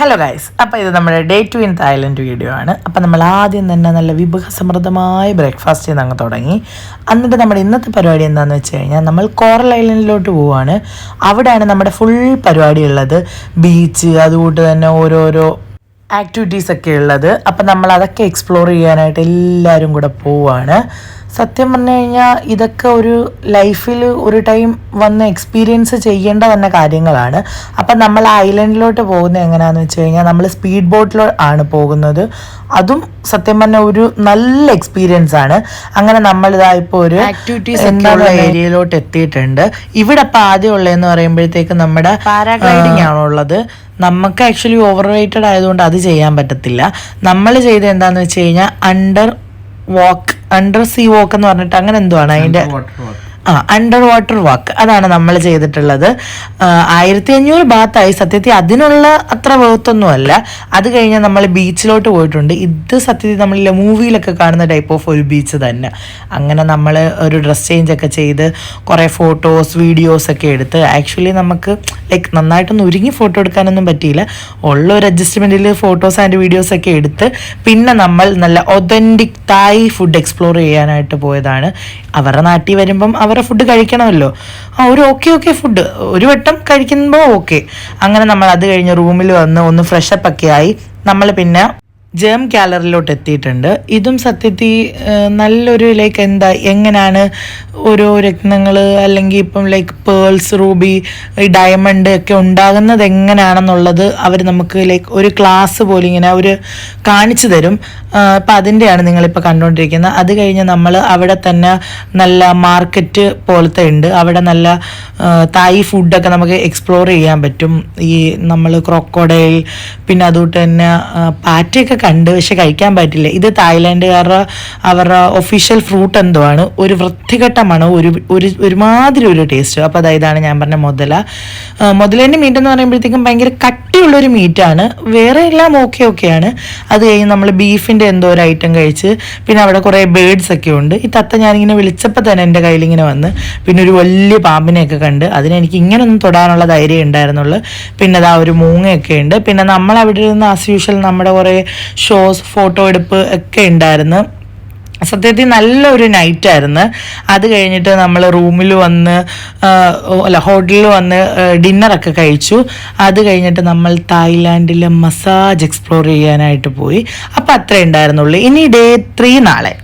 Hello guys, അപ്പോൾ ഇത് നമ്മുടെ ഡേ 2 ഇൻ തായ്ലൻഡ് വീഡിയോ ആണ്. അപ്പോൾ നമ്മൾ ആദ്യം തന്നെ നല്ല വിഭവസമൃദ്ധമായ ബ്രേക്ക്ഫാസ്റ്റ് ചെയ്ത് അങ്ങ് തുടങ്ങി. എന്നിട്ട് നമ്മുടെ ഇന്നത്തെ പരിപാടി എന്താണെന്ന് വെച്ച് കഴിഞ്ഞാൽ നമ്മൾ കോറൽ ഐലൻഡിലോട്ട് പോവുകയാണ്. അവിടെയാണ് നമ്മുടെ ഫുൾ പരിപാടി ഉള്ളത്. ബീച്ച്, അതുകൊണ്ട് തന്നെ ഓരോരോ ആക്ടിവിറ്റീസൊക്കെ ഉള്ളത്. അപ്പം നമ്മൾ അതൊക്കെ എക്സ്പ്ലോർ ചെയ്യാനായിട്ട് എല്ലാവരും കൂടെ പോവുകയാണ്. സത്യം പറഞ്ഞു കഴിഞ്ഞാൽ ഇതൊക്കെ ഒരു ലൈഫിൽ ഒരു ടൈം വന്ന് എക്സ്പീരിയൻസ് ചെയ്യേണ്ട തന്നെ കാര്യങ്ങളാണ്. അപ്പം നമ്മൾ ഐലൻഡിലോട്ട് പോകുന്നത് എങ്ങനെയാണെന്ന് വെച്ച് കഴിഞ്ഞാൽ നമ്മൾ സ്പീഡ് ബോട്ടിൽ ആണ് പോകുന്നത്. അതും സത്യം പറഞ്ഞാൽ ഒരു നല്ല എക്സ്പീരിയൻസ് ആണ്. അങ്ങനെ നമ്മളിതാ ഇപ്പോൾ ഒരു ആക്ടിവിറ്റീസ് എന്നുള്ള ഏരിയയിലോട്ട് എത്തിയിട്ടുണ്ട്. ഇവിടെ അപ്പം ആദ്യം ഉള്ളതെന്ന് പറയുമ്പോഴത്തേക്ക് നമ്മുടെ പാരാഗ്ലൈഡിങ് ആണുള്ളത്. നമുക്ക് ആക്ച്വലി ഓവർ റേറ്റഡ് ആയതുകൊണ്ട് അത് ചെയ്യാൻ പറ്റത്തില്ല. നമ്മൾ ചെയ്ത് എന്താണെന്ന് വെച്ച് കഴിഞ്ഞാൽ അണ്ടർ സീ വാക്ക് എന്ന് പറഞ്ഞിട്ട് അങ്ങനെ എന്തോ ആണ് അതിൻ്റെ അണ്ടർ വാട്ടർ വാക്ക്, അതാണ് നമ്മൾ ചെയ്തിട്ടുള്ളത്. 1500 ബാത്തായി. സത്യത്തിൽ അതിനുള്ള അത്ര വേർത്തൊന്നുമല്ല. അത് കഴിഞ്ഞാൽ നമ്മൾ ബീച്ചിലോട്ട് പോയിട്ടുണ്ട്. ഇത് സത്യത്തിൽ നമ്മളിലെ മൂവിയിലൊക്കെ കാണുന്ന ടൈപ്പ് ഓഫ് ഒരു ബീച്ച് തന്നെ. അങ്ങനെ നമ്മൾ ഒരു ഡ്രസ് ചേഞ്ച് ഒക്കെ ചെയ്ത് കുറേ ഫോട്ടോസ് വീഡിയോസ് ഒക്കെ എടുത്ത് ആക്ച്വലി നമുക്ക് ലൈക്ക് നന്നായിട്ടൊന്നും ഒരുങ്ങി ഫോട്ടോ എടുക്കാനൊന്നും പറ്റിയില്ല. ഉള്ള ഒരു അഡ്ജസ്റ്റ്മെൻറ്റിൽ ഫോട്ടോസ് ആൻഡ് വീഡിയോസ് ഒക്കെ എടുത്ത് പിന്നെ നമ്മൾ നല്ല ഒതൻറ്റിക് തായ് ഫുഡ് എക്സ്പ്ലോർ ചെയ്യാനായിട്ട് പോയതാണ്. അവരുടെ നാട്ടിൽ വരുമ്പം അവരുടെ ഫുഡ് കഴിക്കണമല്ലോ. ഒരു ഓക്കെ ഫുഡ് ഒരു വട്ടം കഴിക്കുമ്പോൾ ഓക്കെ. അങ്ങനെ നമ്മൾ അത് കഴിഞ്ഞ് റൂമിൽ വന്ന് ഒന്ന് ഫ്രഷപ്പ് ഒക്കെ ആയി നമ്മൾ പിന്നെ ജേം ഗാലറിയിലോട്ട് എത്തിയിട്ടുണ്ട്. ഇതും സത്യത്തിൽ നല്ലൊരു ലൈക്ക് എങ്ങനെയാണ് ഓരോ രത്നങ്ങൾ അല്ലെങ്കിൽ ഇപ്പം ലൈക്ക് പേൾസ്, റൂബി, ഡയമണ്ട് ഒക്കെ ഉണ്ടാകുന്നത് എങ്ങനെയാണെന്നുള്ളത് അവർ നമുക്ക് ലൈക്ക് ഒരു ക്ലാസ് പോലെ ഇങ്ങനെ അവർ കാണിച്ചു തരും. അപ്പം അതിൻ്റെയാണ് നിങ്ങളിപ്പോൾ കണ്ടുകൊണ്ടിരിക്കുന്നത്. അത് കഴിഞ്ഞ് നമ്മൾ അവിടെ തന്നെ നല്ല മാർക്കറ്റ് പോലത്തെ ഉണ്ട്. അവിടെ നല്ല തായ് ഫുഡൊക്കെ നമുക്ക് എക്സ്പ്ലോർ ചെയ്യാൻ പറ്റും. ഈ നമ്മൾ ക്രോക്കോഡൈൽ പിന്നെ അതുകൊണ്ട് തന്നെ പാറ്റയൊക്കെ കണ്ട്, പക്ഷെ കഴിക്കാൻ പറ്റില്ല. ഇത് തായ്ലാൻഡുകാരുടെ അവരുടെ ഒഫീഷ്യൽ ഫ്രൂട്ട് എന്തോ ആണ്. ഒരു വൃത്തികെട്ടമാണ്, ഒരുമാതിരി ഒരു ടേസ്റ്റ്. അപ്പോൾ അതായതാണ് ഞാൻ പറഞ്ഞ മുതലേൻ്റെ മീറ്റ് എന്ന് പറയുമ്പോഴത്തേക്കും ഭയങ്കര കട്ടിയുള്ളൊരു മീറ്റാണ്. വേറെ എല്ലാം ഓക്കെയാണ്. അത് കഴിഞ്ഞ് നമ്മൾ ബീഫിൻ്റെ എന്തോ ഒരു ഐറ്റം കഴിച്ച് പിന്നെ അവിടെ കുറേ ബേഡ്സ് ഒക്കെ ഉണ്ട്. ഈ തത്ത ഞാനിങ്ങനെ വിളിച്ചപ്പോൾ തന്നെ എൻ്റെ കയ്യിലിങ്ങനെ വന്ന് പിന്നെ ഒരു വലിയ പാമ്പിനെയൊക്കെ കണ്ട്. അതിനെനിക്ക് ഇങ്ങനൊന്നും തൊടാനുള്ള ധൈര്യം ഉണ്ടായിരുന്നുള്ളൂ. പിന്നെ അതാ ഒരു മൂങ്ങയൊക്കെ ഉണ്ട്. പിന്നെ നമ്മൾ അവിടെ ഇരുന്ന് ആസ് യൂഷ്വൽ നമ്മുടെ കുറേ ഷോസ്, ഫോട്ടോ എടുപ്പ് ഒക്കെ ഉണ്ടായിരുന്നു. സത്യത്തിൽ നല്ലൊരു നൈറ്റായിരുന്നു. അത് കഴിഞ്ഞിട്ട് നമ്മൾ റൂമിൽ വന്ന് ഹോട്ടലിൽ വന്ന് ഡിന്നറൊക്കെ കഴിച്ചു. അത് കഴിഞ്ഞിട്ട് നമ്മൾ തായ്ലാൻഡിലെ മസാജ് എക്സ്പ്ലോർ ചെയ്യാനായിട്ട് പോയി. അപ്പോൾ അത്രേ ഉണ്ടായിരുന്നുള്ളൂ. ഇനി ഡേ 3 നാളെ.